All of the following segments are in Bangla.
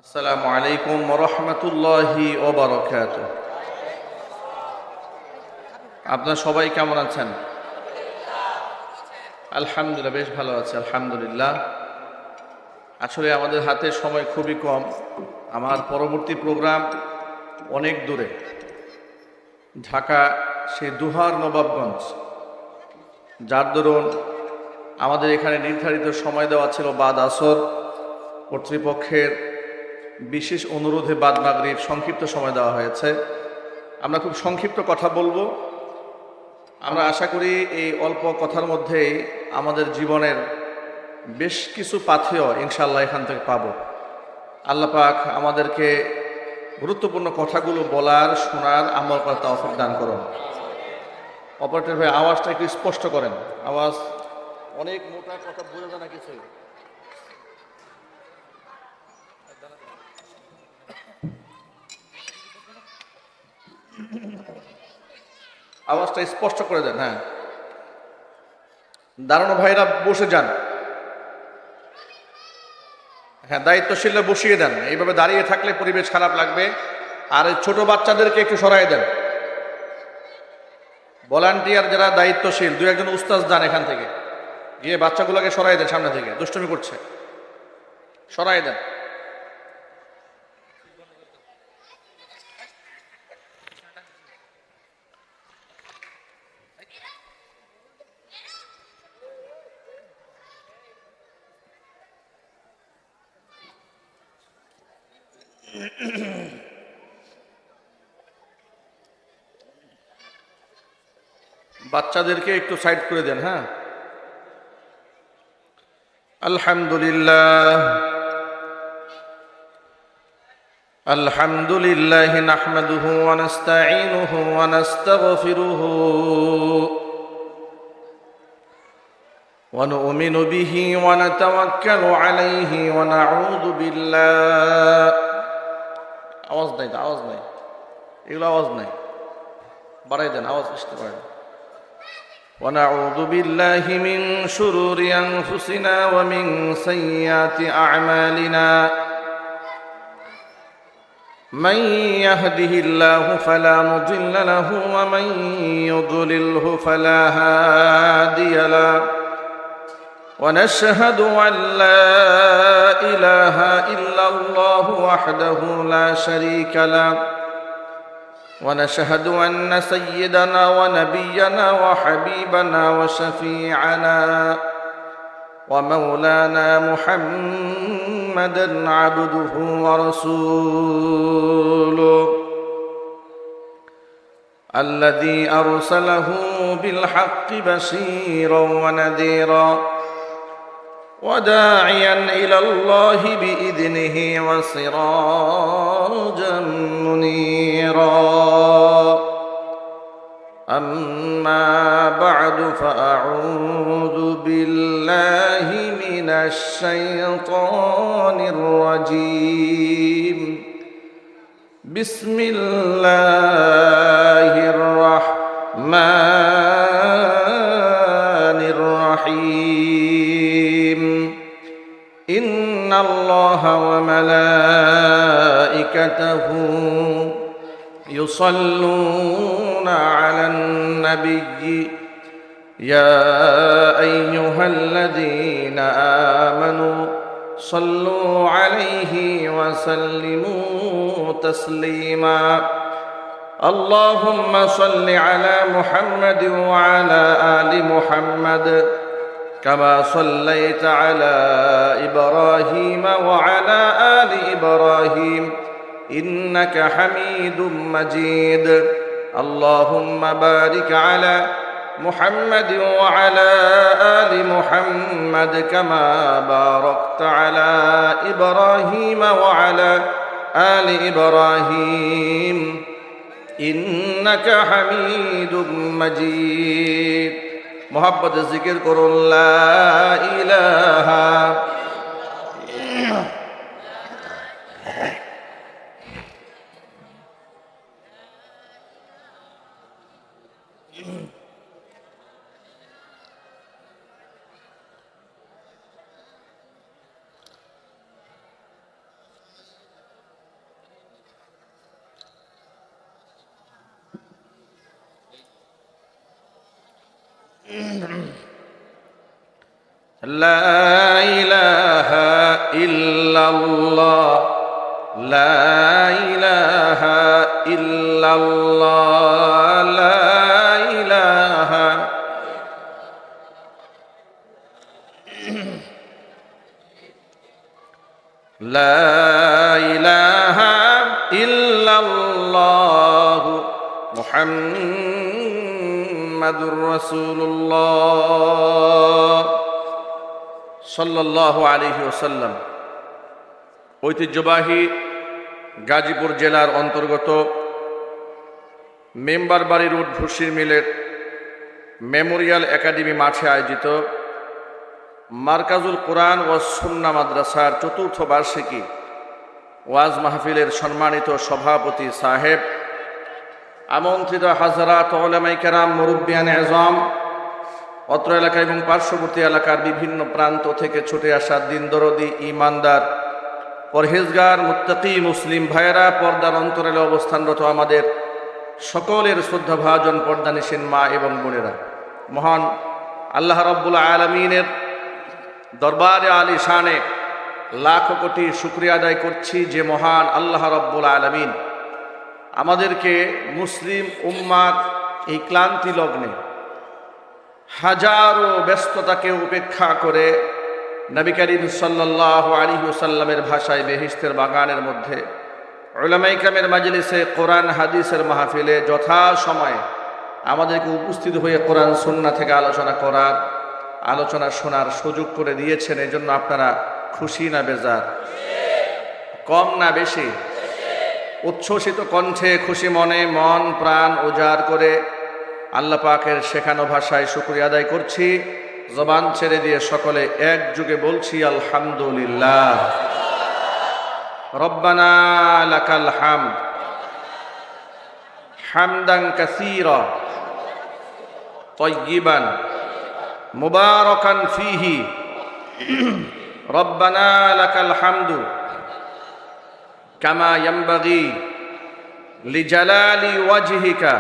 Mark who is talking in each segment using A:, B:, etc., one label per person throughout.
A: আসসালামু আলাইকুম ওয়া রাহমাতুল্লাহি ওয়া বারাকাতুহু। আপনারা সবাই কেমন আছেন? আলহামদুলিল্লাহ, বেশ ভালো আছি আলহামদুলিল্লাহ। আসলে আমাদের হাতে সময় খুবই কম। আমার পরবর্তী প্রোগ্রাম অনেক দূরে, ঢাকা, সেই দুহার নবাবগঞ্জ। যার দরুন আমাদের এখানে নির্ধারিত সময় দেওয়া ছিল বাদ আসর, কর্তৃপক্ষের বিশেষ অনুরোধে বাদ মাগরিব সংক্ষিপ্ত সময় দেওয়া হয়েছে। আমরা খুব সংক্ষিপ্ত কথা বলবো। আমরা আশা করি এই অল্প কথার মধ্যেই আমাদের জীবনের বেশ কিছু পাথেয় ইনশাআল্লাহ এখান থেকে পাবো। আল্লাহ পাক আমাদেরকে গুরুত্বপূর্ণ কথাগুলো বলার, শোনার, আমল করার তৌফিক দান করুন। অপারেটর ভাই, আওয়াজটা একটু স্পষ্ট করেন। আওয়াজ অনেক মোটা, কথা বোঝা যায় না কিছু। আওয়াজটা স্পষ্ট করে দেন। হ্যাঁ, দাঁড়ানো ভাইরা বসে যান। হ্যাঁ, দায়িত্বশীলরা বসিয়ে দেন। এইভাবে দাঁড়িয়ে থাকলে পরিবেশ খারাপ লাগবে। আর এই ছোট বাচ্চাদেরকে একটু সরাই দেন। ভলান্টিয়ার যারা দায়িত্বশীল, দু একজন উস্তাদ যান এখান থেকে, গিয়ে বাচ্চাগুলোকে সরাই দেন, সামনে থেকে দুষ্টুমি করছে, সরাই দেন। বাচ্চাদেরকে একটু সাইড করে দেন। হ্যাঁ, আলহামদুলিল্লাহ আলহামদুলিল্লাহ নাহমাদুহু ওয়া নাস্তাঈনুহু ওয়া নাস্তাগফিরুহু ওয়া নু'মিনু বিহি ওয়া নাতাওয়াক্কালু আলাইহি ওয়া নাউযু বিল্লাহ। আওয়াজ নাই, আওয়াজ নাই, এগুলো আওয়াজ নাই, বাড়াই দেন, আওয়াজ আসতে পারেন। ونعوذ بالله من شرور أنفسنا ومن سيئات أعمالنا من يهده الله فلا مضل له ومن يضلله فلا هادي له ونشهد أن لا إله إلا الله وحده لا شريك له ونشهد أن سيدنا ونبينا وحبيبنا وشفيعنا ومولانا محمدا عبده ورسوله الذي أرسله بالحق بشيرا ونذيرا وداعيا إلى الله بإذنه وسراجا منيرا. أما بعد فأعوذ بالله من الشيطان الرجيم. بسم الله الرحمن الرحيم. إن الله وملائكته يصلون على النبي يا أيها الذين آمنوا صلوا عليه وسلموا تسليما. اللهم صل على محمد وعلى آل محمد كما صليت على إبراهيم وعلى آل إبراهيم إنك حميد مجيد. اللهم بارك على محمد وعلى آل محمد كما باركت على إبراهيم وعلى آل إبراهيم إنك حميد مجيد. محبت ذكر করুন লা ইলাহা লা ইলাহা ইল্লাল্লাহ, লা ইলাহা ইল্লাল্লাহ, লা ইলাহা লা ইলাহা ইল্লাল্লাহ মুহাম্মাদুর রাসূলুল্লাহ সাল্লাল্লাহু আলাইহি ওয়াসাল্লাম। ঐতিহ্যবাহী গাজীপুর জেলার অন্তর্গত মেম্বার বাড়ি রোড ভুসির মিলের মেমোরিয়াল একাডেমি মাঠে আয়োজিত মারকাজুল কোরআন ও সুন্নাহ মাদ্রাসার চতুর্থ বার্ষিকী ওয়াজ মাহফিলের সম্মানিত সভাপতি সাহেব, আমন্ত্রিত হাজরাত উলামায়ে কেরাম, মুরব্বিয়ানে আযম, অত্র এলাকা এবং পার্শ্ববর্তী এলাকার বিভিন্ন প্রান্ত থেকে ছুটে আসা দিনদরদি, ইমানদার, পরহেজগার, মুত্তাকি মুসলিম ভাইয়েরা, পর্দার অন্তরালে অবস্থানরত আমাদের সকলের শ্রদ্ধাভাজন পর্দানিসীন মা এবং বোনেরা, মহান আল্লাহ রাব্বুল আলামিনের দরবারে আলিশানে লাখ কোটি শুকরিয়া আদায় করছি যে মহান আল্লাহ রাব্বুল আলামিন আমাদেরকে মুসলিম উম্মার এই ক্লান্তি লগ্নে হাজারো ব্যস্ততাকে উপেক্ষা করে নবী করিম সাল্লাল্লাহু আলাইহি ওয়াসাল্লামের ভাষায় বেহেশতের বাগানের মধ্যে উলামায়ে কেরামের মাজলিসে কোরআন হাদিসের মাহফিলে যথাসময়ে আমাদেরকে উপস্থিত হয়ে কোরআন সুন্নাহ থেকে আলোচনা শোনার সুযোগ করে দিয়েছেন। এই জন্য আপনারা খুশি না বেজার? কম না বেশি? উচ্ছ্বসিত কণ্ঠে, খুশি মনে, মন প্রাণ উজাড় করে আল্লাহ পাকের শেখানো ভাষায় শুকরিয়া আদায় করছি। জবান ছেড়ে দিয়ে সকলে একযোগে বলছি আলহামদুলিল্লাহ। রব্বানা লাকাল হামদ হামদান কাসীরা তাইয়িবান মুবারাকান ফীহি। রব্বানা লাকাল হামদু কামা ইয়ানবাগি লিজালালি ওয়াজহিকা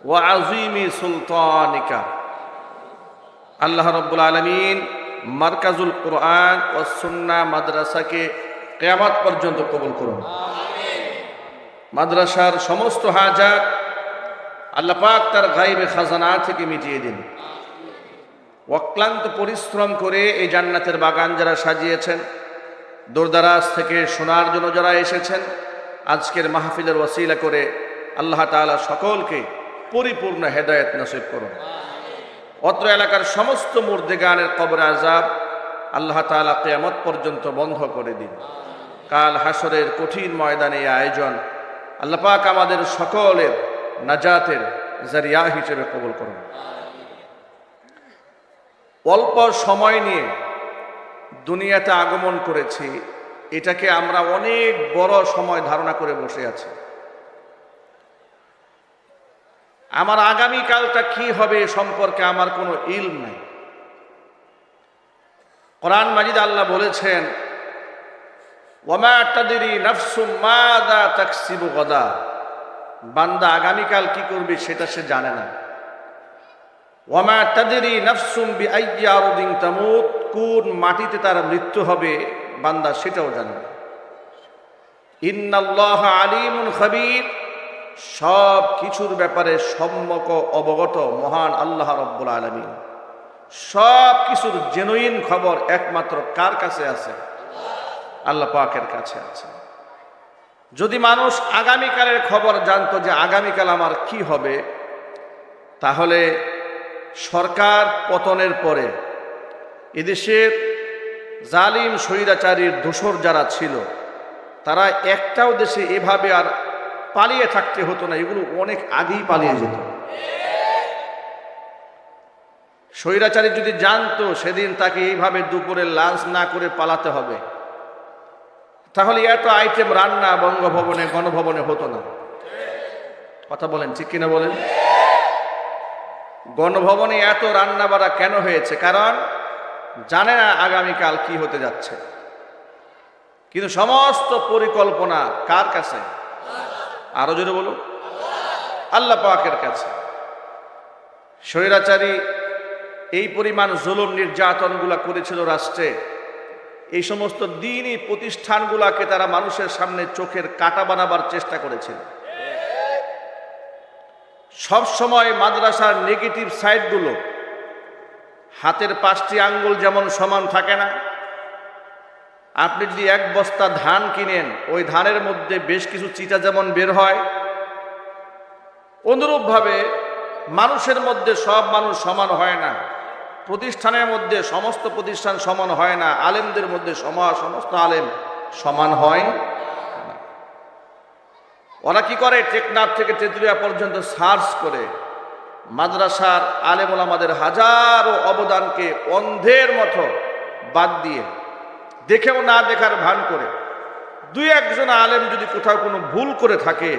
A: ওয়া আযীমি সুলতানিকা। আল্লাহ রাব্বুল আলামিন মারকাজুল কোরআন ও সুন্নাহ মাদ্রাসাকে কিয়ামত পর্যন্ত কবুল করুন। মাদ্রাসার সমস্ত হাজাত আল্লাহ পাক তার গায়বে খাজানা থেকে মিটিয়ে দিন। অক্লান্ত পরিশ্রম করে এই জান্নাতের বাগান যারা সাজিয়েছেন, দূরদারাজ থেকে শোনার জন্য যারা এসেছেন, আজকের মাহফিলের ওয়াসিলা করে আল্লাহ তাআলা সকলকে পরিপূর্ণ হেদায়েত নসিব করুন। অত্র এলাকার সমস্ত মুর্দেগানের কবরে আযাব আল্লাহ তাআলা কিয়ামত পর্যন্ত বন্ধ করে দিন। কাল হাসরের কঠিন ময়দানে এই আয়োজন আল্লাহ পাক আমাদের সকলের নাজাতের জারিয়া হিসেবে কবুল করুন। অল্প সময় নিয়ে দুনিয়াতে আগমন করেছি, এটাকে আমরা অনেক বড় সময় ধারণা করে বসে আছি। আমার আগামীকালটা কি হবে সম্পর্কে আমার কোনো ইলম নাই। কোরআন মাজিদ আল্লাহ বলেছেন, ওয়ামা তাদরি নাফসুম মাযা তাকসিবু গাদা। বান্দা আগামীকাল কি করবে সেটা সে জানে না। ওয়ামা তাদরি নাফসুম বিআইয়ি আরদিন তামুত। কোন মাটিতে তার মৃত্যু হবে বান্দা সেটাও জানে না। ইন্নাল্লাহা আলিমুন খাবীর। সব কিছুর ব্যাপারে সম্যক অবগত মহান আল্লাহ রাব্বুল আলামিন। সব কিছুর জেনুইন খবর একমাত্র কার কাছে আছে? আল্লাহ পাকের কাছে আছে। যদি মানুষ আগামীকালের খবর জানতো যে আগামীকাল আমার কি হবে, তাহলে সরকার পতনের পরে এদেশের জালিম স্বৈরাচারীর দোসর যারা ছিল, তারা একটাও দেশে এভাবে আর পালিয়ে থাকতে হতো না। এগুলো অনেক আগেই পালিয়ে যেত। স্বৈরাচারী যদি জানতো সেদিন তাকে এইভাবে দুপুরে লাঞ্চ না করে পালাতে হবে, তাহলে এত আইটেম রান্না বঙ্গভবনে, গণভবনে হতো না। কথা বলেন, ঠিক কিনা বলেন? গণভবনে এত রান্না বাড়া কেন হয়েছে? কারণ জানে না আগামীকাল কি হতে যাচ্ছে। কিন্তু সমস্ত পরিকল্পনা কার কাছে? আরো জোরে বলুন, আল্লাহ পাকের কাছে। স্বৈরাচারী এই পরিমাণ জুলুম নির্যাতনগুলা করেছিল রাষ্ট্রে, এই সমস্ত দ্বীনি প্রতিষ্ঠানগুলাকে তারা মানুষের সামনে চোখের কাঁটা বানাবার চেষ্টা করেছিল। সব সময় মাদ্রাসার নেগেটিভ সাইডগুলো, হাতের 5টি আঙ্গুল যেমন সমান থাকে না, আপনি যদি এক বস্তা ধান কিনেন, ওই ধানের মধ্যে বেশ কিছু চিটা যেমন বের হয়, অনুরূপভাবে মানুষের মধ্যে সব মানুষ সমান হয় না, প্রতিষ্ঠানের মধ্যে সমস্ত প্রতিষ্ঠান সমান হয় না, আলেমদের মধ্যে সমস্ত আলেম সমান হয় না। ওরা কি করে, টেকনাফ থেকে তেঁতুলিয়া পর্যন্ত সার্চ করে মাদ্রাসার আলেম ওলামাদের হাজারো অবদানকে অন্ধের মতো বাদ দিয়ে, দেখেও না দেখার ভান করে, 2-1 আলেম যদি কোথাও কোনো ভুল করে থাকে,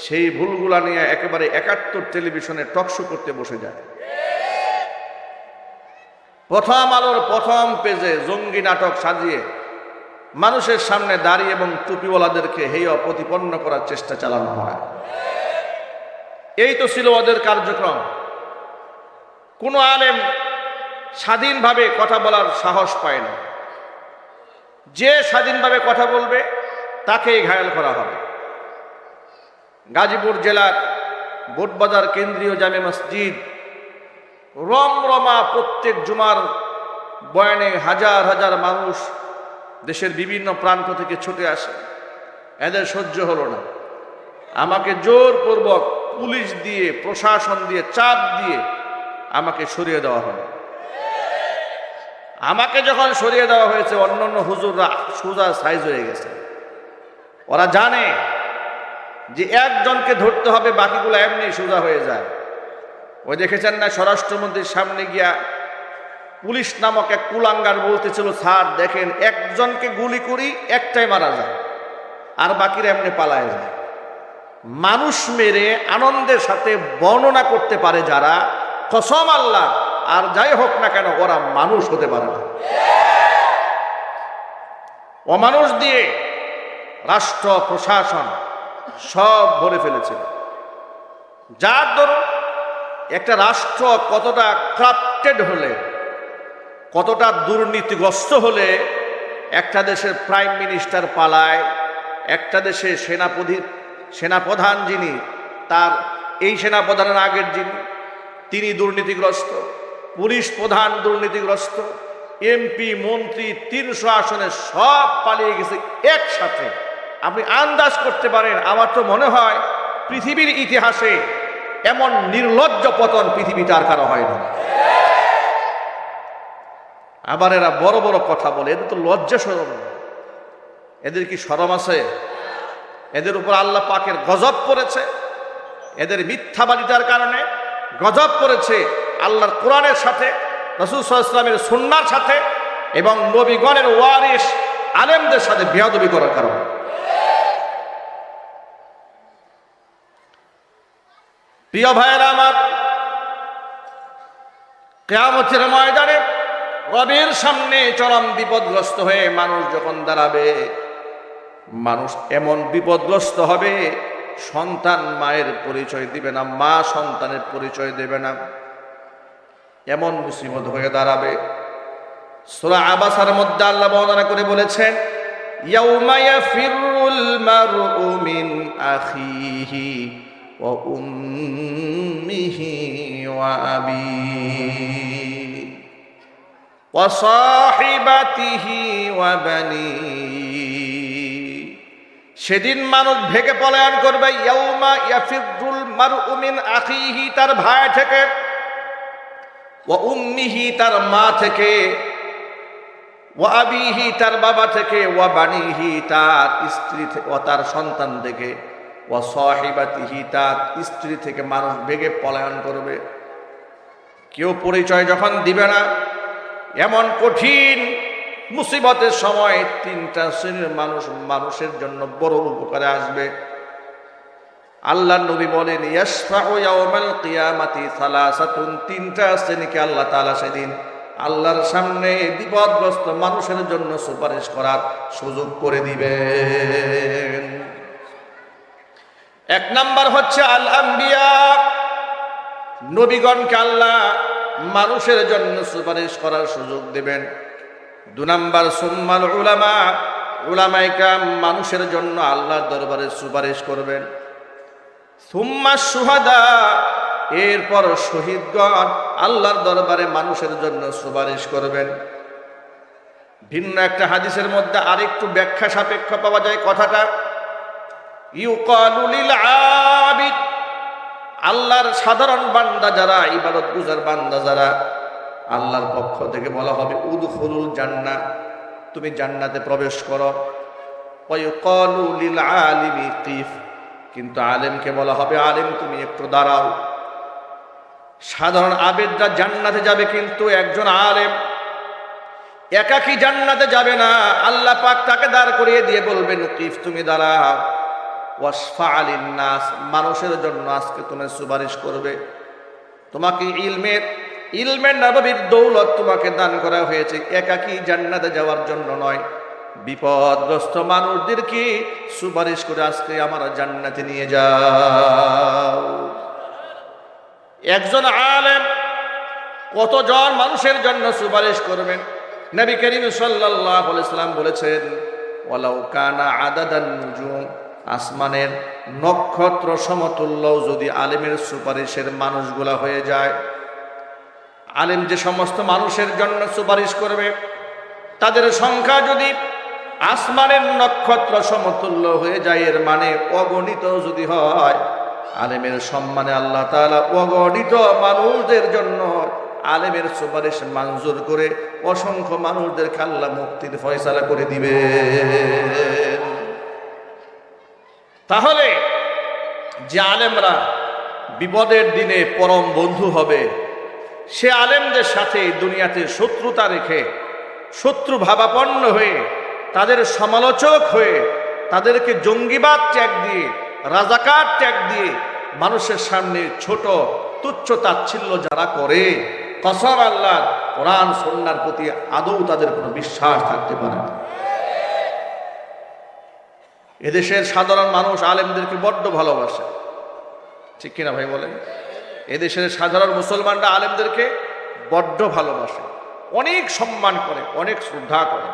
A: সেই ভুলগুলা নিয়ে একেবারে 71 টেলিভিশনে টকশো করতে বসে যায়। প্রথম আলোর প্রথম পেজে জঙ্গি নাটক সাজিয়ে মানুষের সামনে দাঁড়িয়ে এবং টুপিওয়ালাদেরকে হেয় প্রতিপন্ন করার চেষ্টা চালানো হয়। এই তো ছিল ওদের কার্যক্রম। কোনো আলেম স্বাধীনভাবে কথা বলার সাহস পায় না, যে স্বাধীনভাবে কথা বলবে তাকেই ঘায়েল করা হবে। গাজীপুর জেলার বোটবাজার কেন্দ্রীয় জামে মসজিদ রমরমা, প্রত্যেক জুমার বয়ানে হাজার হাজার মানুষ দেশের বিভিন্ন প্রান্ত থেকে ছুটে আসে। এদের সহ্য হলো না, আমাকে জোরপূর্বক পুলিশ দিয়ে, প্রশাসন দিয়ে, চাপ দিয়ে আমাকে সরিয়ে দেওয়া হলো। আমাকে যখন সরিয়ে দেওয়া হয়েছে, অন্যান্য হুজুররা সোজা সাইজ হয়ে গেছে। ওরা জানে যে একজনকে ধরতে হবে, বাকিগুলো এমনি সোজা হয়ে যায়। ওই দেখেছেন না, স্বরাষ্ট্রমন্ত্রীর সামনে গিয়া পুলিশ নামক এক কুলাঙ্গার বলতেছিল, স্যার দেখেন, একজনকে গুলি করি একটাই মারা যায়, আর বাকিরা এমনি পালায় যায়। মানুষ মেরে আনন্দের সাথে বর্ণনা করতে পারে যারা, কসম আল্লাহ, আর যাই হোক না কেন, ওরা মানুষ হতে পারে না। অমানুষ দিয়ে রাষ্ট্র প্রশাসন সব ভরে ফেলেছিল। যার দরুন একটা রাষ্ট্র কতটা ক্রাপ্টেড হলে, কতটা দুর্নীতিগ্রস্ত হলে একটা দেশের প্রাইম মিনিস্টার পালায়, একটা দেশে সেনাপ্রধান যিনি, তার এই সেনাপ্রধানের আগের যিনি, তিনি দুর্নীতিগ্রস্ত, পুলিশ প্রধান দুর্নীতিগ্রস্ত, এমপি মন্ত্রী 300 আসনে সব পালিয়ে গেছে একসাথে। আপনি আন্দাজ করতে পারেন, আমার তো মনে হয় পৃথিবীর ইতিহাসে এমন নির্লজ্জ পতন পৃথিবীতে আর কারো হয় না। আবার এরা বড় বড় কথা বলে, এদের তো লজ্জা শরম, এদের কি শরম আছে? এদের উপর আল্লাহ পাকের গজব পড়েছে, এদের মিথ্যাবাদিতার কারণে গজব পড়েছে আল্লাহর কোরআনের সাথে, রাসূল সাল্লাল্লাহু আলাইহি ওয়াসাল্লামের সুন্নাহর সাথে, এবং নবীগণের ওয়ারিস আলেমদের সাথে বেয়াদবি করার কারণে। প্রিয় ভাইয়েরা আমার, কিয়ামতের ময়দানে রবের সামনে চরম বিপদগ্রস্ত হয়ে মানুষ যখন দাঁড়াবে, মানুষ এমন বিপদগ্রস্ত হবে, সন্তান মায়ের পরিচয় দিবে না, মা সন্তানের পরিচয় দেবে না, এমন মুসিবত হয়ে দাঁড়াবে। সূরা আবাসার মধ্যে আল্লাহ বর্ণনা করে বলেছেন, ইয়াউমা ইয়াফিরুল মারউ মিন আখিহি ওয়া উম্মিহি ওয়া আবিহি ওয়া সাহিবাতিহি ওয়া বানিহি। সেদিন মানুষ ভেগে পলায়ন করবে। ইয়াউমা ইয়াফিরুল মারউ মিন আখিহি, তার ভাই থেকে, ওয়া উম্মিহি, তার মা থেকে, ওয়া আবিহি, তার বাবা থেকে, ওয়া বানিহি, তার স্ত্রী থেকে, ও তার সন্তান থেকে, ওয়া সাহিবাতিহি, তার স্ত্রী থেকে মানুষ ভেগে পলায়ন করবে। কেউ পরিচয় যখন দিবে না, এমন কঠিন মুসিবতের সময় 3টা শ্রেণীর মানুষ মানুষের জন্য বড় উপকারে আসবে। আল্লাহ নবী বলেন, ইয়াশফাউ ইয়াউমাল কিয়ামাতি সালাসাতুন, 3টা শ্রেণীকে আল্লাহ তাআলা সেদিন আল্লাহর সামনে বিপদগ্রস্ত মানুষের জন্য সুপারিশ করার সুযোগ করে দিবেন। 1 নাম্বার হচ্ছে আল আম্বিয়া, নবীগণকে আল্লাহ মানুষের জন্য সুপারিশ করার সুযোগ দেবেন। 2 নাম্বার সুম্মাল উলামা, উলামায়ে কেরাম মানুষের জন্য আল্লাহর দরবারে সুপারিশ করবেন। সুম্মা শুহাদা, এরপর শহীদগণ আল্লাহর দরবারে মানুষের জন্য সুপারিশ করবেন। ভিন্ন একটা হাদিসের মধ্যে আরেকটু ব্যাখ্যা সাপেক্ষ পাওয়া যায় কথাটা। ইউকালু লিল আবিদ, আল্লাহর সাধারণ বান্দা যারা, ইবাদত গুজার বান্দা যারা, আল্লাহর পক্ষ থেকে বলা হবে উদখুলুল জান্নাহ, তুমি জান্নাতে প্রবেশ করো। ওয়া ইউকালু লিল আলিমি কিফ, কিন্তু আলেমকে বলা হবে আলেম তুমি একটু দাঁড়াও। সাধারণ আবেদরা জান্নাতে যাবে, কিন্তু একজন আলেম একাকী জান্নাতে যাবে না। আল্লাহ পাক তাকে দাঁড় করিয়ে দিয়ে বলবেন কিফ, তুমি দাঁড়াও। ওয়াসফা আলিন নাস, মানুষের জন্য আজকে তুমি সুপারিশ করবে। তোমাকে ইলমের নববীর দৌলত তোমাকে দান করা হয়েছে একাকী জান্নাতে যাওয়ার জন্য নয়, বিপদগ্রস্ত মানুষদেরকে সুপারিশ করে আজকে আমার জান্নাতে নিয়ে যাও। একজন আলেম কতজন মানুষের জন্য সুপারিশ করবেন? নবী করিম সাল্লাল্লাহু আলাইহি সাল্লাম বলেছেন, ওয়ালাউ কানা আদাদান নুজুম, আসমানের নক্ষত্র সমতুল্য যদি আলেমের সুপারিশের মানুষগুলা হয়ে যায়। আলেম যে সমস্ত মানুষের জন্য সুপারিশ করবে তাদের সংখ্যা যদি আসমানের নক্ষত্র সমতুল্য হয়ে যায়, এর মানে অগণিত যদি হয়, আলেমের সম্মানে আল্লাহ তাআলা অগণিত মানুষদের জন্য আলেমের সুপারিশ মঞ্জুর করে অসংখ্য মানুষদেরকে আল্লাহ মুক্তির ফয়সালা করে দিবে। তাহলে যে আলেমরা বিপদের দিনে পরম বন্ধু হবে, সে আলেমদের সাথে দুনিয়াতে শত্রুতা রেখে, শত্রু ভাবাপন্ন হয়ে, তাদের সমালোচক হয়ে, তাদেরকে জঙ্গিবাদ ট্যাগ দিয়ে, রাজাকার ট্যাগ দিয়ে মানুষের সামনে ছোট তুচ্ছ তাচ্ছিল্য যারা করে, কসম আল্লাহ কোরআন সুন্নাহর প্রতি আদৌ তাদের কোনো বিশ্বাস থাকতে পারে না। এদেশের সাধারণ মানুষ আলেমদেরকে বড্ড ভালোবাসে, ঠিক কিনা ভাই বলেন? এদেশের সাধারণ মুসলমানরা আলেমদেরকে বড্ড ভালোবাসে, অনেক সম্মান করে, অনেক শ্রদ্ধা করে।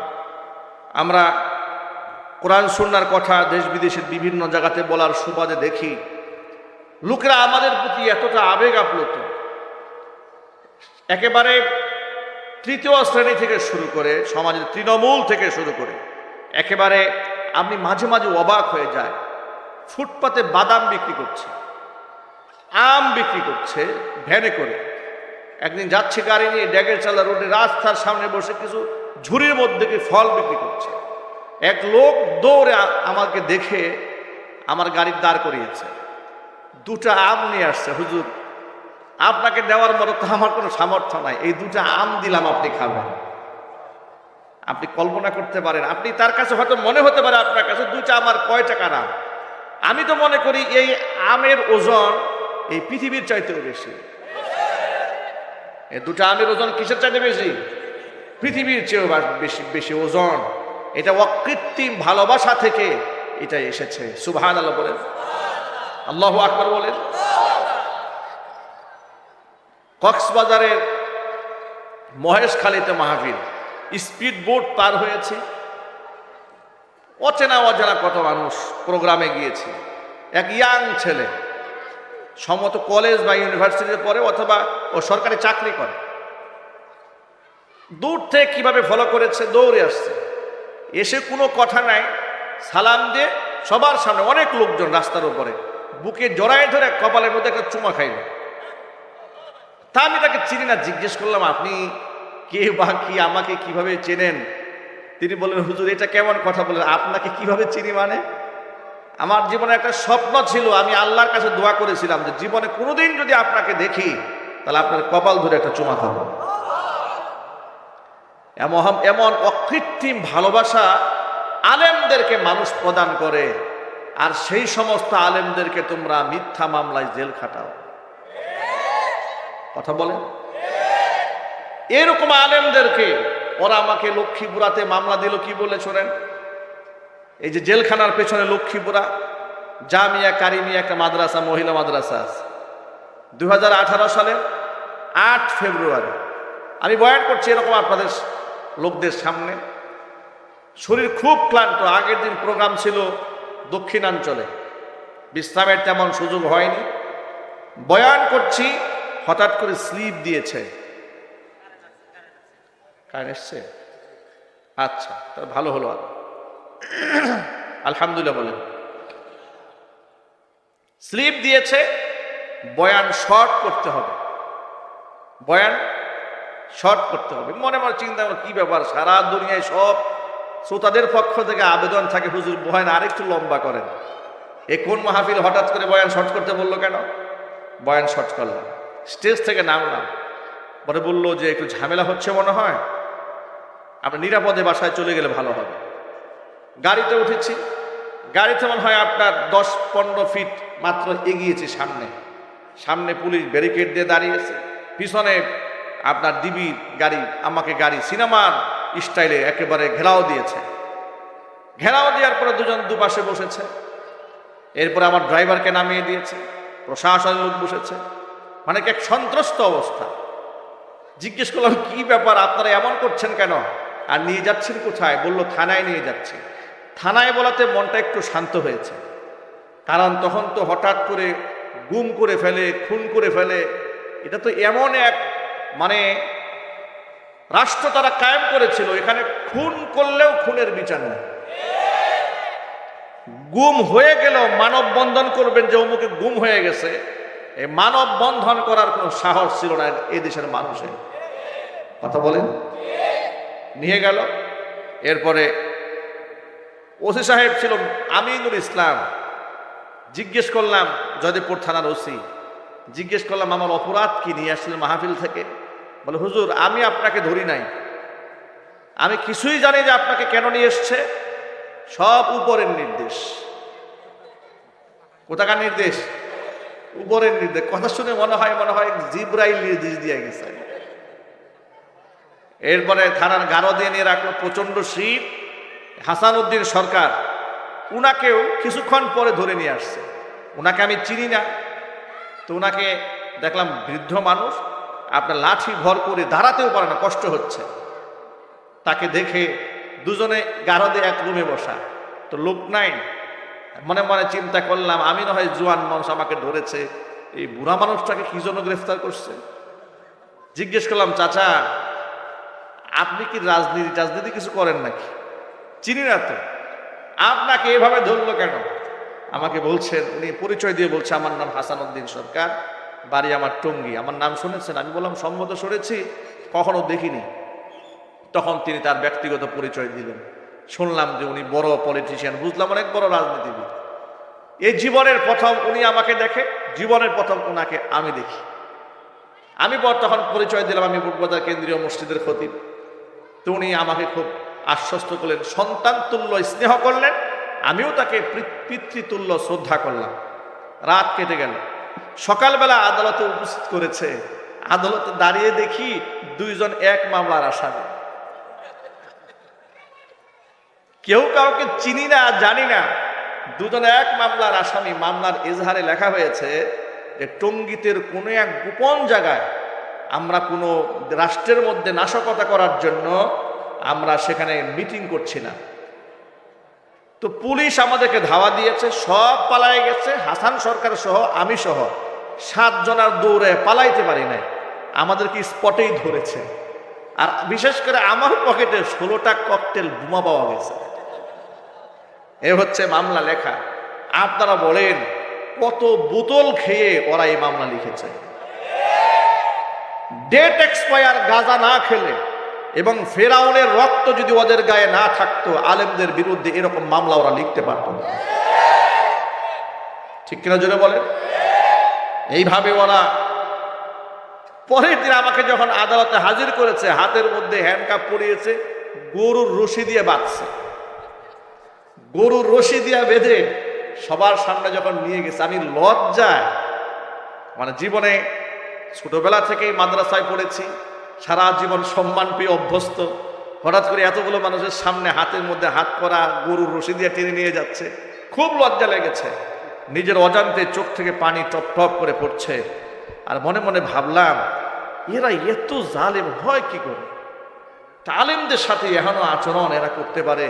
A: আমরা কোরআন সুন্নাহর কথা দেশ বিদেশের বিভিন্ন জায়গাতে বলার সুবাদে দেখি লোকেরা আমাদের প্রতি এতটা আবেগ আপ্লুত, একেবারে তৃতীয় শ্রেণী থেকে শুরু করে, সমাজের তৃণমূল থেকে শুরু করে, একেবারে আপনি মাঝে মাঝে অবাক হয়ে যায়। ফুটপাতে বাদাম বিক্রি করছে, আম বিক্রি করছে ভ্যানে করে। একদিন যাচ্ছে গাড়ি নিয়ে ড্যাগের চালা রোডে, রাস্তার সামনে বসে কিছু ঝুড়ির মধ্যে কি ফল বিক্রি করছে। এক লোক দৌড়ে আমাকে দেখে আমার গাড়ির দাঁড় করিয়েছে, 2টা আম নিয়ে আসছে। হুজুর, আপনাকে দেওয়ার মতো তো আমার কোনো সামর্থ্য নাই, এই 2টা আম দিলাম, আপনি খাবেন। আপনি কল্পনা করতে পারেন, আপনি তার কাছে হয়তো মনে হতে পারে আপনার কাছে 2টা আমার কয় টাকা দাম। আমি তো মনে করি এই আমের ওজন এই পৃথিবীর চাইতেও বেশি। এই 2টা আমের ওজন কিসের চাইতে বেশি? পৃথিবীর চেয়েও বেশি বেশি ওজন। এটা অকৃত্রিম ভালোবাসা থেকে এটা এসেছে। সুবহানাল্লাহ বলেন, আল্লাহু আকবার বলেন। কক্সবাজারের মহেশখালীতে মাহফিল, স্পিড বোট পার হয়েছে, অচেনা অজানা কত মানুষ প্রোগ্রামে গিয়েছে। এক ইয়াং ছেলে, সম্ভবত কলেজ বা ইউনিভার্সিটিতে পড়ে অথবা ও সরকারি চাকরি করে, দূর থেকে কিভাবে ফলো করেছে, দৌড়ে আসছে, এসে কোনো কথা নাই, সালাম দিয়ে সবার সামনে অনেক লোকজন রাস্তার উপরে বুকে জড়ায় ধরে কপালের মধ্যে একটা চুমা খাইল। তা আমি তাকে চিনি না, জিজ্ঞেস করলাম আপনি কে বা কি, আমাকে কিভাবে চেনেন? তিনি বললেন, হুজুর এটা কেমন কথা বলেন, আপনাকে কিভাবে চিনি মানে? আমার জীবনে একটা স্বপ্ন ছিল, আমি আল্লাহর কাছে দোয়া করেছিলাম যে জীবনে কোনোদিন যদি আপনাকে দেখি তাহলে আপনার কপাল ধরে একটা চুমা খাবো। এমন অকৃত্রিম ভালোবাসা আলেমদেরকে মানুষ প্রদান করে, আর সেই সমস্ত আলেমদেরকে তোমরা মিথ্যা মামলায় জেল খাটাও। কথা বলেন, এরকম আলেমদেরকে ওরা আমাকে লক্ষ্মীপুরাতে মামলা দিল কি বলে শোনেন? এই যে জেলখানার পেছনে লক্ষ্মীপুরা জামিয়া কারিমিয়া একটা মাদ্রাসা, মহিলা মাদ্রাসা আছে, 2018 সালের 8 ফেব্রুয়ারি আমি বয়ান করছি এরকম আপনাদের লোকদের সামনে। শরীর খুব ক্লান্ত, আগের দিন প্রোগ্রাম ছিল দক্ষিণাঞ্চলে, বিশ্রামের তেমন সুযোগ হয়নি। বয়ান করছি, হঠাৎ করে স্লিপ দিয়েছে। কারেন্ট এসছে? আচ্ছা, তাহলে ভালো হলো। আর আলহামদুলিল্লাহ বলেন। স্লিপ দিয়েছে, বয়ান শর্ট করতে হবে, বয়ান শর্ট করতে হবে। মনে মনে চিন্তা করো কি ব্যাপার, সারা দুনিয়ায় সব শ্রোতাদের পক্ষ থেকে আবেদন থাকে, হুজুর বয়ান আরেকটু লম্বা করেন। এ কোন মাহফিল হঠাৎ করে বয়ান শর্ট করতে বললো কেন? বয়ান শর্ট করলাম, স্টেজ থেকে নামলাম, পরে বললো যে একটু ঝামেলা হচ্ছে মনে হয়, আমরা নিরাপদে বাসায় চলে গেলে ভালো হবে। গাড়িতে উঠেছি, গাড়িতে মনে হয় আপনার 10-15 ফিট মাত্র এগিয়েছি, সামনে সামনে পুলিশ ব্যারিকেড দিয়ে দাঁড়িয়েছে, পিছনে আপনার ডিবি গাড়ি, আমাকে গাড়ি সিনেমার স্টাইলে একেবারে ঘেরাও দিয়েছে। ঘেরাও দেওয়ার পরে দুজন দুপাশে বসেছে, এরপরে আমার ড্রাইভারকে নামিয়ে দিয়েছে, প্রশাসনের লোক বসেছে, মানে এক সন্ত্রস্ত অবস্থা। জিজ্ঞেস করলাম কি ব্যাপার, আপনারা এমন করছেন কেন, আর নিয়ে যাচ্ছেন কোথায়? বললো থানায় নিয়ে যাচ্ছি। থানায় বলাতে মনটা একটু শান্ত হয়েছে, কারণ তখন তো হঠাৎ করে গুম করে ফেলে, খুন করে ফেলে, এটা তো এমন এক মানে রাষ্ট্র তারা কায়েম করেছিল, এখানে খুন করলেও খুনের বিচার নেই। গুম হয়ে গেল মানববন্ধন করবেন যে অমুকে গুম হয়ে গেছে, এই মানববন্ধন করার কোনো সাহস ছিল না এই দেশের মানুষের। কথা বলেন। নিয়ে গেল, এরপরে ওসি সাহেব ছিল আমিনুল ইসলাম। জিজ্ঞেস করলাম, জয়দেবপুর থানার ওসি, জিজ্ঞেস করলাম আমার অপরাধ কি, নিয়ে আসলেন মাহফিল থেকে? বলে হুজুর আমি আপনাকে ধরি নাই, আমি কিছুই জানি যে আপনাকে কেন নিয়ে এসছে, সব উপরের নির্দেশ। কোথাকার নির্দেশ? উপরের নির্দেশ। কথা শুনে মনে হয় জিব্রাইল নির্দেশ দিয়ে গেছে। এরপরে থানার গারো দিয়ে নিয়ে রাখলো, প্রচন্ড শীত। হাসান উদ্দিন সরকার, উনাকেও কিছুক্ষণ পরে ধরে নিয়ে আসছে। উনাকে আমি চিনি না, তো উনাকে দেখলাম বৃদ্ধ মানুষ, আপনার লাঠি ভর করে দাঁড়াতেও পারে না, কষ্ট হচ্ছে। তাকে দেখে দুজনে গারো দিয়ে এক রুমে বসা, তো লোক নাই। মনে মনে চিন্তা করলাম আমি না হয় জোয়ান মানুষ, আমাকে ধরেছে, এই বুড়া মানুষটাকে কি জন্য গ্রেফতার করছে। জিজ্ঞেস করলাম চাচা আপনি কি রাজনীতি কিছু করেন নাকি? চিনি না তো, আপনাকে এভাবে ধরলো কেন? আমাকে বলছেন, উনি পরিচয় দিয়ে বলছে আমার নাম হাসান উদ্দিন সরকার, বাড়ি আমার টঙ্গী। আমার নাম শুনেছেন? আমি বললাম সম্মত শুনেছি, কখনো দেখিনি। তখন তিনি তার ব্যক্তিগত পরিচয় দিলেন। শুনলাম যে উনি বড় পলিটিশিয়ান, বুঝলাম অনেক বড় রাজনীতিবিদ। এই জীবনের প্রথম উনি আমাকে দেখে, জীবনের প্রথম উনাকে আমি দেখি। আমি তখন পরিচয় দিলাম আমি বুটবাজার কেন্দ্রীয় মসজিদের খতিব। তো উনি আমাকে খুব আশ্বস্ত করলেন, সন্তান তুল্য স্নেহ করলেন, আমিও তাকে পিতৃতুল্য শ্রদ্ধা করলাম। রাত কেটে গেল, সকালবেলা আদালতে উপস্থিত করেছে। আদালতে দাঁড়িয়ে দেখি দুইজন এক মামলার আসামি। কেউ কাউকে চিনি না, জানি না, দুজন এক মামলার আসামি। মামলার এজাহারে লেখা হয়েছে যে টঙ্গীতের কোনো এক গোপন জায়গায় আমরা কোনো রাষ্ট্রের মধ্যে নাশকতা করার জন্য আমরা সেখানে মিটিং করছি না। তো পুলিশ আমাদেরকে ধাওয়া দিয়েছে, সব পালায় গেছে, হাসান সরকার সহ আমি সহ 7 জনের দৌড়ে পালাইতে পারি নাই, আমাদেরকে স্পটেই ধরেছে। আর বিশেষ করে আমার পকেটে 16টা ককটেল বোমা পাওয়া গেছে। এ হচ্ছে মামলা লেখা। আপনারা বলেন কত বোতল খেয়ে ওরা এই মামলা লিখেছে। ডেট এক্সপায়ার গাঁজা না খেলে এবং ফেরাউনের রক্ত যদি ওদের গায়ে না থাকতো, আলেমদের বিরুদ্ধে এরকম মামলা ওরা লিখতে পারত না। ঠিক কিনা জোরে বলেন? এইভাবে ওরা পরের দিন আমাকে যখন আদালতে হাজির করেছে, হাতের মধ্যে হ্যান্ডকাপ পরিয়েছে, গরুর রশি দিয়ে বাঁধছে। গরুর রশি দিয়ে বেঁধে সবার সামনে যখন নিয়ে গেছে, আমি লজ্জায়, মানে জীবনে ছোটবেলা থেকেই মাদ্রাসায় পড়েছি, সারা জীবন সম্মান পেয়ে অভ্যস্ত, হঠাৎ করে এতগুলো মানুষের সামনে হাতের মধ্যে হাত করা, গরুর রশি দিয়ে টেনে নিয়ে যাচ্ছে, খুব লজ্জা লেগেছে। নিজের অজান্তে চোখ থেকে পানি টপ টপ করে পড়ছে। আর মনে মনে ভাবলাম এরা এত জালেম হয় কি করে, আলেমদের সাথে এখনো আচরণ এরা করতে পারে,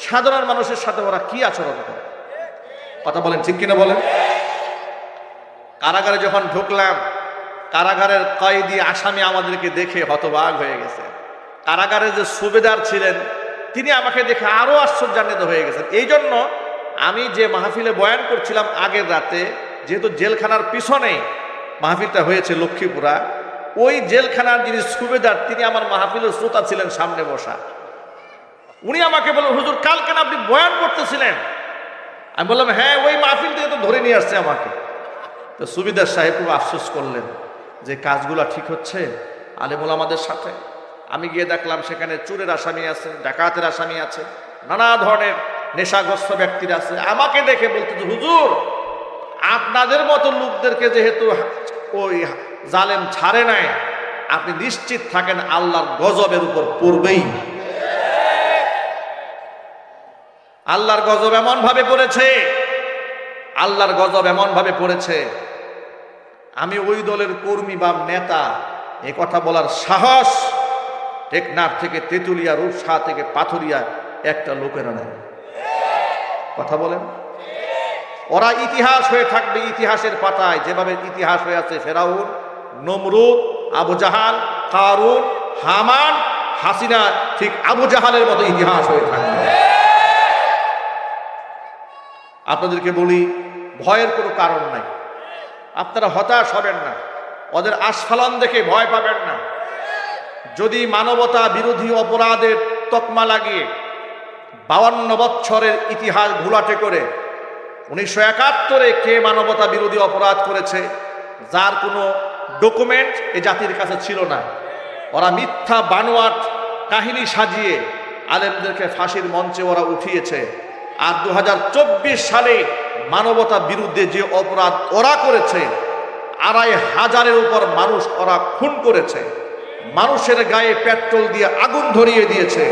A: সাধারণ মানুষের সাথে ওরা কি আচরণ করে? কথা বলেন, ঠিক কিনা বলেন? কারাগারে যখন ঢুকলাম, কারাগারের কয়েদি আসামি আমাদেরকে দেখে হতবাক হয়ে গেছে। কারাগারে যে সুবেদার ছিলেন তিনি আমাকে দেখে আরো আশ্চর্যান্বিত হয়ে গেছেন। এই জন্য আমি যে মাহফিলে বয়ান করছিলাম আগের রাতে, যেহেতু জেলখানার পিছনে মাহফিলটা হয়েছে লক্ষ্মীপুরা, ওই জেলখানার যিনি সুবেদার তিনি আমার মাহফিলের শ্রোতা ছিলেন, সামনে বসা। উনি আমাকে বললেন, হুজুর কাল কেন আপনি বয়ান করতেছিলেন? আমি বললাম, হ্যাঁ ওই মাহফিল থেকে তো ধরে নিয়ে আসছে আমাকে। তো সুবেদার সাহেব খুব আফসোস করলেন যে কাজগুলা ঠিক হচ্ছে আলেমুল আমাদের সাথে। আমি গিয়ে দেখলাম সেখানে চোরের আসামি আছে, ডাকাতের আসামি আছে, নানা ধরনের নেশাগ্রস্ত ব্যক্তিরা আছে। আমাকে দেখে বলতেছে, হুজুর আপনাদের মতো লোকদেরকে যেহেতু ওই জালেম ছাড়ে নাই, আপনি নিশ্চিত থাকেন আল্লাহর গজবের উপর পড়বেই। আল্লাহর গজব এমন ভাবে পড়েছে, আল্লাহর গজব এমন ভাবে পড়েছে, আমি ওই দলের কর্মী বা নেতা এ কথা বলার সাহস টেকনাফ থেকে তেঁতুলিয়া, রূপসা থেকে পাথুরিয়া একটা লোকেরা নেই। কথা বলেন, ওরা ইতিহাস হয়ে থাকবে ইতিহাসের পাতায়, যেভাবে ইতিহাস হয়ে আছে ফেরাউন, নমরুদ, আবু জাহাল, কারুন, হামান, হাসিনা, ঠিক আবু জাহালের মতো ইতিহাস হয়ে থাকবে। আপনাদেরকে বলি, ভয়ের কোনো কারণ নাই, আপনারা হতাশ হবেন না, ওদের আস্ফালন দেখে ভয় পাবেন না। যদি মানবতা বিরোধী অপরাধের তকমা লাগিয়ে 52 বছরের ইতিহাস ঘোলাটে করে 1971-এ কে মানবতা বিরোধী অপরাধ করেছে যার কোনো ডকুমেন্ট এ জাতির কাছে ছিল না, ওরা মিথ্যা বানোয়াট কাহিনী সাজিয়ে আলেমদেরকে ফাঁসির মঞ্চে ওরা উঠিয়েছে। আর 2024 সালে মানবতা বিরুদ্ধে যে অপরাধ ওরা করেছে, 2,500-এর উপর মানুষ ওরা খুন করেছে, মানুষের গায়ে পেট্রোল দিয়ে আগুন ধরিয়ে দিয়েছে,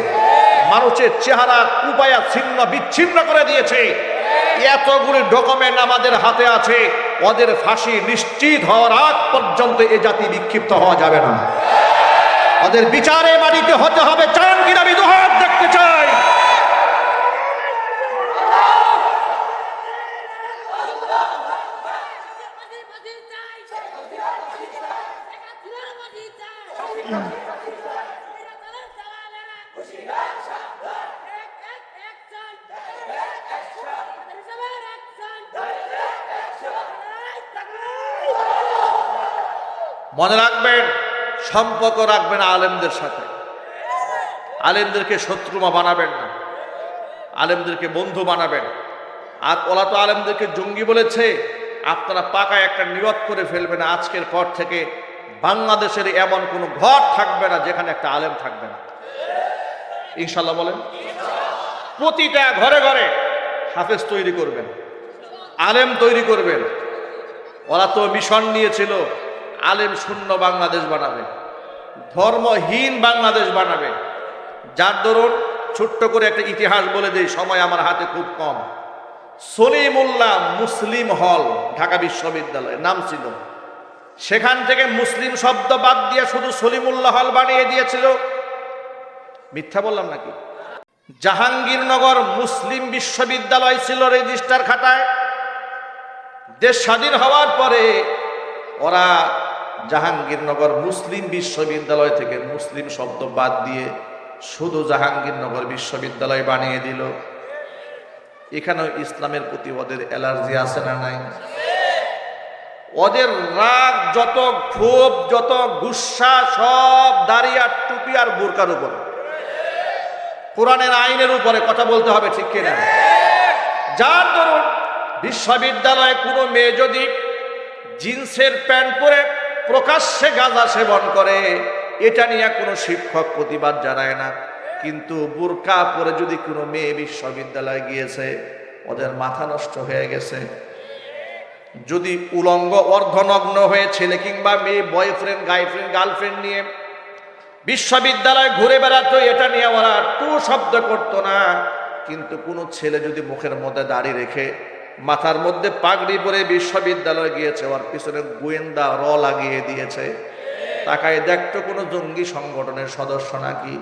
A: মানুষের চেহারা কুপায়া ছিন্ন বিচ্ছিন্ন করে দিয়েছে। এতগুলি ডকুমেন্ট আমাদের হাতে আছে, ওদের ফাঁসি নিশ্চিত হওয়ার আগ পর্যন্ত এ জাতি বিক্ষিপ্ত হওয়া যাবে না। ওদের বিচারে মাটিতে হতে হবে। চান কিনা? আমি দুহাত দেখতে চাই। মনে রাখবেন, সম্পর্ক রাখবেন আলেমদের সাথে, আলেমদেরকে শত্রুমা বানাবেন না, আলেমদেরকে বন্ধু বানাবেন। আর ওরা তো আলেমদেরকে জঙ্গি বলেছে, আপনারা পাকা একটা নিয়ত করে ফেলবেন, আজকের পর থেকে বাংলাদেশের এমন কোনো ঘর থাকবে না যেখানে একটা আলেম থাকবে না। ইনশাল্লাহ বলেন। প্রতিটা ঘরে ঘরে হাফেজ তৈরি করবেন, আলেম তৈরি করবেন। ওরা তো মিশন নিয়েছিল আলেম শূন্য বাংলাদেশ বানাবে, ধর্মহীন বাংলাদেশ বানাবে। যার দরুন ছোট্ট করে একটা ইতিহাস বলে দেই, সময় আমার হাতে খুব কম। সলিমুল্লাহ মুসলিম হল ঢাকা বিশ্ববিদ্যালয়ের নাম ছিল, সেখান থেকে মুসলিম শব্দ বাদ দিয়ে শুধু সলিমুল্লাহ হল বানিয়ে দিয়েছিল। মিথ্যা বললাম নাকি? জাহাঙ্গীরনগর মুসলিম বিশ্ববিদ্যালয় ছিল রেজিস্টার খাতায়। দেশ স্বাধীন হওয়ার পরে ওরা জাহাঙ্গীরনগর মুসলিম বিশ্ববিদ্যালয় থেকে মুসলিম শব্দ বাদ দিয়ে শুধু জাহাঙ্গীরনগর বিশ্ববিদ্যালয় বানিয়ে দিল। এখানেও ইসলামের প্রতি ওদের অ্যালার্জি আছে না নাই? ওদের রাগ যত, ক্ষোভ যত, গুসা সব দাড়ি আর টুপি আর বোরকার উপর, কোরআনের আইনের উপরে কথা বলতে হবে, ঠিক কিনা? যার ধরুন বিশ্ববিদ্যালয়ে কোনো মেয়ে যদি জিন্সের প্যান্ট পরে প্রকাশ্যে গাঁজা সেবন করে, এটা নিয়ে কোনো শিক্ষক প্রতিবাদ জানায় না। কিন্তু বোরকা পরে যদি কোনো মেয়ে বিশ্ববিদ্যালয়ে গিয়েছে, ওদের মাথা নষ্ট হয়ে গেছে। যদি উলঙ্গ অর্ধনগ্ন হয়ে ছেলে কিংবা মেয়ে বয়ফ্রেন্ড গার্লফ্রেন্ড নিয়ে বিশ্ববিদ্যালয়ে ঘুরে বেড়াতো, এটা নিয়ে ওরা টু শব্দ করতো না। কিন্তু কোনো ছেলে যদি মুখের মধ্যে দাড়ি রেখে মাথার মধ্যে পাগড়ি পরে বিশ্ববিদ্যালয়ে গিয়েছে, ওর পিছনে গোয়েন্দা লাগিয়ে দিয়েছে। তাকায় দেখতো কোনো জঙ্গি সংগঠনের সদস্য নাকি।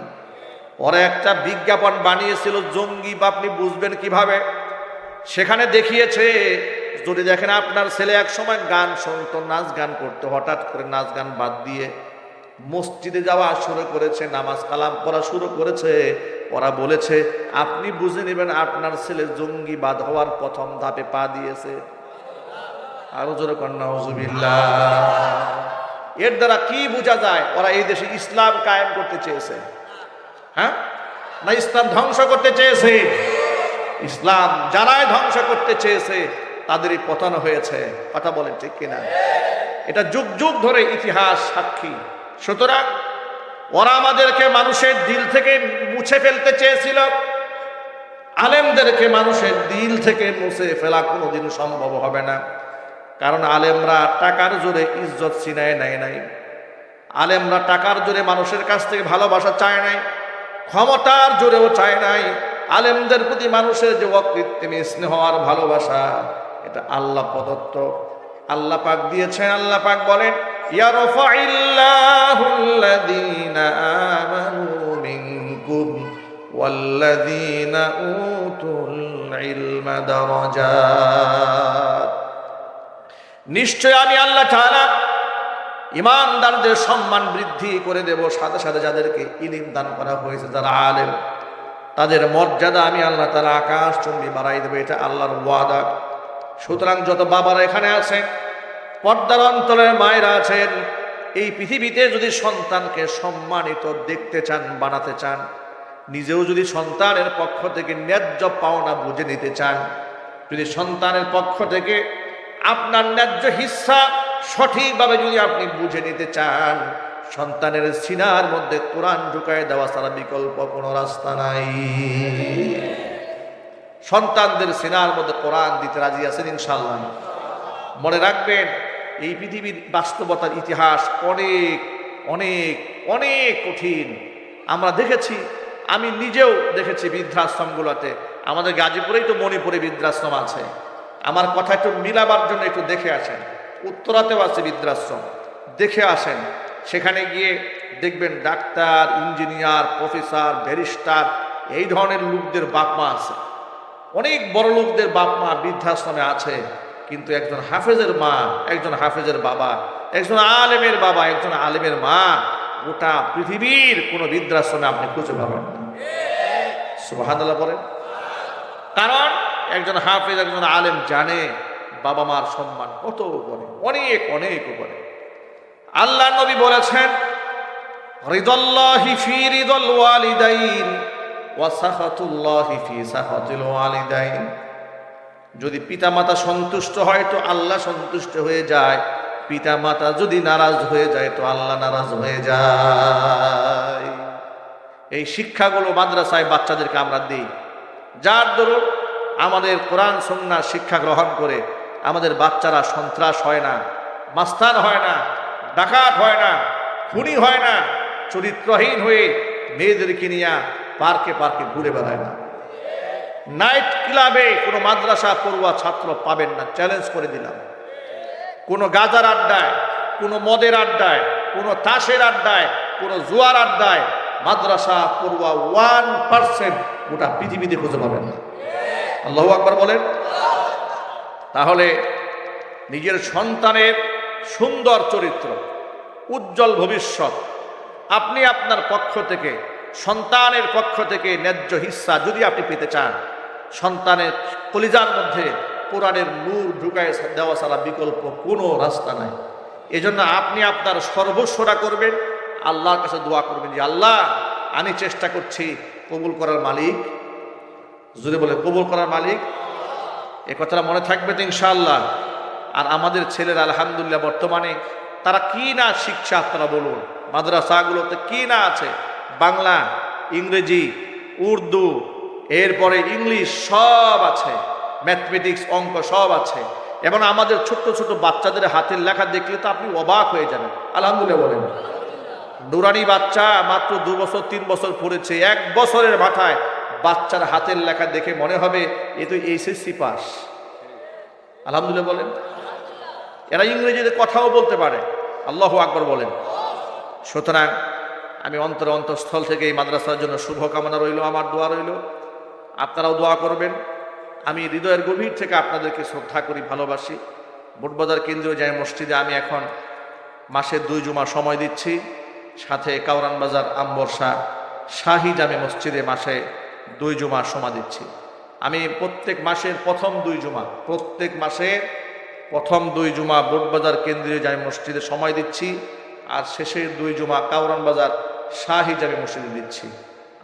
A: ওরা একটা বিজ্ঞাপন বানিয়েছিল জঙ্গি, বা আপনি বুঝবেন কিভাবে? সেখানে দেখিয়েছে যদি দেখেন আপনার ছেলে এক সময় গান শুনতো, নাচ গান করতো, হঠাৎ করে নাচ গান বাদ দিয়ে মসজিদে যাওয়া শুরু করেছে, নামাজ কালাম পড়া শুরু করেছে, ওরা বলেছে আপনি বুঝে নেবেন আপনার ছেলে জঙ্গিবাদ হওয়ার প্রথম ধাপে পা দিয়েছে। আরো জোরে কর নাউজুবিল্লাহ। এর দ্বারা কি বোঝা যায়? ওরা এই দেশে ইসলাম কায়েম করতে চেয়েছে, হ্যাঁ না ইসলাম ধ্বংস করতে চেয়েছে? ইসলাম যারাই ধ্বংস করতে চেয়েছে তাদেরই পতন হয়েছে। কথা বলেন ঠিক কিনা? এটা যুগ যুগ ধরে ইতিহাস সাক্ষী। সুতরাং ওরা আমাদেরকে মানুষের দিল থেকে মুছে ফেলতে চেয়েছিল। আলেমদেরকে মানুষের দিল থেকে মুছে ফেলা কোনোদিন সম্ভব হবে না, কারণ আলেমরা টাকার জোরে ইজ্জত ছিনায় নেয় নাই। আলেমরা টাকার জোরে মানুষের কাছ থেকে ভালোবাসা চায় নাই, ক্ষমতার জোরেও চায় নাই। আলেমদের প্রতি মানুষের যে অকৃত্রিম স্নেহ আর ভালোবাসা, এটা আল্লাহ প্রদত্ত, আল্লাহ পাক দিয়েছেন। আল্লাহ পাক বলেন ইয়ারফাইল্লাহুল্লাযীনা আমানু মিনকুম ওয়াল্লাযীনা উতুল ইলমা দারাজাত। নিশ্চয় আমি আল্লাহ তাআলা ইমানদারদের সম্মান বৃদ্ধি করে দেব, সাথে সাথে যাদেরকে ইলম দান করা হয়েছে, যারা আলেম, তাদের মর্যাদা আমি আল্লাহ তাআলা আকাশচুম্বী বাড়াই দেব। এটা আল্লাহর ওয়াদা। সুতরাং যত বাবারা এখানে আছেন, পর্দার অন্তরের মায়েরা আছেন, এই পৃথিবীতে যদি সন্তানকে সম্মানিত দেখতে চান, বানাতে চান, নিজেও যদি সন্তানের পক্ষ থেকে ন্যায্য পাওনা বুঝে নিতে চান, যদি সন্তানের পক্ষ থেকে আপনার ন্যায্য হিস্সা সঠিকভাবে যদি আপনি বুঝে নিতে চান, সন্তানের সিনার মধ্যে কোরআন ঢুকায় দেওয়া ছাড়া বিকল্প কোনো রাস্তা নাই। সন্তানদের সিনার মধ্যে কোরআন দিতে রাজি আছেন ইনশাআল্লাহ? মনে রাখবেন, এই পৃথিবীর বাস্তবতার ইতিহাস অনেক অনেক অনেক কঠিন। আমরা দেখেছি, আমি নিজেও দেখেছি বৃদ্ধাশ্রমগুলোতে। আমাদের গাজীপুরেই তো মণিপুরে বৃদ্ধাশ্রম আছে। আমার কথা একটু মিলাবার জন্য একটু দেখে আসেন। উত্তরাতেও আছে বৃদ্ধাশ্রম, দেখে আসেন। সেখানে গিয়ে দেখবেন ডাক্তার, ইঞ্জিনিয়ার, প্রফেসর, ব্যারিস্টার, এই ধরনের লোকদের বাপ মা আছে। অনেক বড় লোকদের বাপ মা বৃদ্ধাশ্রমে আছে, কিন্তু একজন হাফেজের মা, একজন হাফেজের বাবা, একজন আলেমের বাবা, একজন আলেমের মা গোটা পৃথিবীর কোনো বৃদ্ধাশ্রমে আপনি খুঁজে পাবেন না। সুবহানাল্লাহ বলেন। কারণ একজন হাফেজ, একজন আলেম জানে বাবা মার সম্মান কত করে, অনেক অনেক করে। আল্লাহ নবী বলেছেন রিদাল্লাহি ফি রিদাল ওয়ালিদাইন ওয়া সাখাতুল্লাহি ফি সাখাতিল ওয়ালিদাইন। যদি পিতামাতা সন্তুষ্ট হয় তো আল্লাহ সন্তুষ্ট হয়ে যায়, পিতামাতা যদি নারাজ হয়ে যায় তো আল্লাহ নারাজ হয়ে যায়। এই শিক্ষাগুলো মাদ্রাসায় বাচ্চাদেরকে আমরা দিই, যার দরুন আমাদের কোরআন সুন্নাহ শিক্ষা গ্রহণ করে আমাদের বাচ্চারা সন্ত্রাস হয় না, মাস্তান হয় না, ডাকাত হয় না, খুনি হয় না, চরিত্রহীন হয়ে মেয়েদেরকে নিয়ে পার্কে পার্কে ঘুরে বেড়ায় না। নাইট ক্লাবে কোনো মাদ্রাসা পড়ুয়া ছাত্র পাবেন না, চ্যালেঞ্জ করে দিলাম। কোনো গাজার আড্ডায়, কোনো মদের আড্ডায়, কোনো তাসের আড্ডায়, কোনো জুয়ার আড্ডায় মাদ্রাসা পড়ুয়া 1% গোটা পৃথিবীতে খুঁজে পাবেন না। আল্লাহু আকবার বলেন। তাহলে নিজের সন্তানের সুন্দর চরিত্র, উজ্জ্বল ভবিষ্যৎ আপনি আপনার পক্ষ থেকে, সন্তানের পক্ষ থেকে ন্যায্য হিস্সা যদি আপনি পেতে চান, সন্তানের কলিজার মধ্যে কোরআনের নূর ঢুকায় দেওয়া ছাড়া বিকল্প কোনো রাস্তা নাই। এজন্য আপনি আপনার সর্বস্বটা করবেন, আল্লাহর কাছে দোয়া করবেন যে আল্লাহ আমি চেষ্টা করছি, কবুল করার মালিক, যদি বলে কবুল করার মালিক। এ কথাটা মনে থাকবে তো ইনশাআল্লাহ। আর আমাদের ছেলেরা আলহামদুলিল্লাহ বর্তমানে তারা কি না শিক্ষা, আপনারা বলুন মাদ্রাসাগুলোতে কি না আছে, বাংলা, ইংরেজি, উর্দু, এরপরে ইংলিশ সব আছে, ম্যাথমেটিক্স, অঙ্ক সব আছে। এবং আমাদের ছোট্ট ছোট বাচ্চাদের হাতের লেখা দেখলে তো আপনি অবাক হয়ে যাবেন। আলহামদুলিল্লাহ বলেন। নুরানি বাচ্চা মাত্র 2 বছর 3 বছর পড়েছে, 1 বছরের মাথায় বাচ্চার হাতের লেখা দেখে মনে হবে এ তো এইচএসসি পাস। আলহামদুলিল্লাহ বলেন। এরা ইংরেজিতে কথাও বলতে পারে, আল্লাহু আকবার বলেন। সুতরাং আমি অন্তঃস্থল থেকে এই মাদ্রাসার জন্য শুভকামনা রইল, আমার দোয়া রইল, আপনারাও দোয়া করবেন। আমি হৃদয়ের গভীর থেকে আপনাদেরকে শ্রদ্ধা করি, ভালোবাসি। বুটবাজার কেন্দ্রীয় জামে মসজিদে আমি এখন মাসে 2 জুমা সময় দিচ্ছি, সাথে কাউরান বাজার আমবর্ষা শাহী জামে মসজিদে মাসে 2 জুমা সময় দিচ্ছি। আমি প্রত্যেক মাসের প্রথম 2 জুমা, প্রত্যেক মাসের প্রথম 2 জুমা বুটবাজার কেন্দ্রীয় জামে মসজিদে সময় দিচ্ছি, আর শেষের 2 জুমা কাউরান বাজার শাহী জামে মসজিদে দিচ্ছি।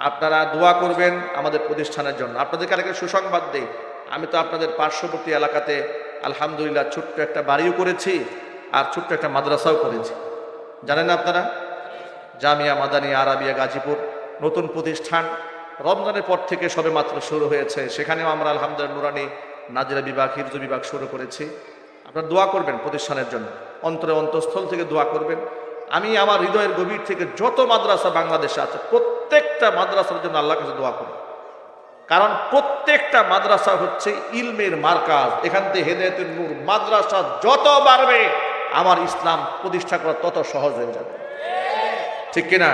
A: আপনারা দোয়া করবেন আমাদের প্রতিষ্ঠানের জন্য। আপনাদেরকে আরেকটা সুসংবাদ দেই, আমি তো আপনাদের পার্শ্ববর্তী এলাকাতে আলহামদুলিল্লাহ ছোট্ট একটা বাড়িও করেছি, আর ছোট্ট একটা মাদ্রাসাও করেছি। জানেন আপনারা, জামিয়া মাদানী আরাবিয়া গাজীপুর নতুন প্রতিষ্ঠান রমজানের পর থেকে সবে মাত্র শুরু হয়েছে। সেখানেও আমরা আলহামদুলিল্লাহ নুরানি নাজিরা বিভাগ, হিফজ বিভাগ শুরু করেছি। আপনারা দোয়া করবেন প্রতিষ্ঠানের জন্য, অন্তঃস্থল থেকে দোয়া করবেন। আমি আমার হৃদয়ের গভীর থেকে যত মাদ্রাসা বাংলাদেশে আছে প্রত্যেকটা মাদ্রাসার জন্য আল্লাহর কাছে দোয়া করব, কারণ প্রত্যেকটা মাদ্রাসা হচ্ছে ইলমের মার্কাজ। এখান থেকে হেদায়েতুন নূর মাদ্রাসা যত বাড়বে আমার ইসলাম প্রতিষ্ঠা করা তত সহজ হয়ে যাবে, ঠিক কিনা?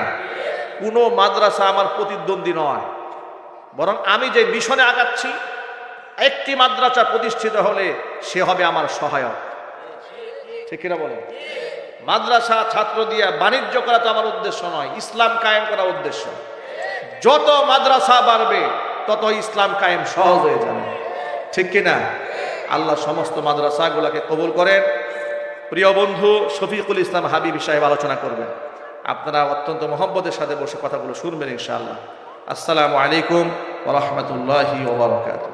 A: কোনো মাদ্রাসা আমার প্রতিদ্বন্দ্বী নয়, বরং আমি যে মিশনে আগাচ্ছি, একটি মাদ্রাসা প্রতিষ্ঠিত হলে সে হবে আমার সহায়ক, ঠিক কিনা বলেন? মাদ্রাসা ছাত্র দিয়ে বাণিজ্য করা তো আমার উদ্দেশ্য নয়, ইসলাম কায়েম করা উদ্দেশ্য। যত মাদ্রাসা বাড়বে তত ইসলাম কায়েম সহজ হয়ে যাবে, ঠিক কিনা? আল্লাহ সমস্ত মাদ্রাসাগুলোকে কবুল করেন। প্রিয় বন্ধু শফিকুল ইসলাম হাবিব সাহেব আলোচনা করবেন, আপনারা অত্যন্ত মহব্বতের সাথে বসে কথাগুলো শুনবেন ইনশাআল্লাহ। আসসালামু আলাইকুম ওয়া রাহমাতুল্লাহি ওয়া বারাকাতুহু।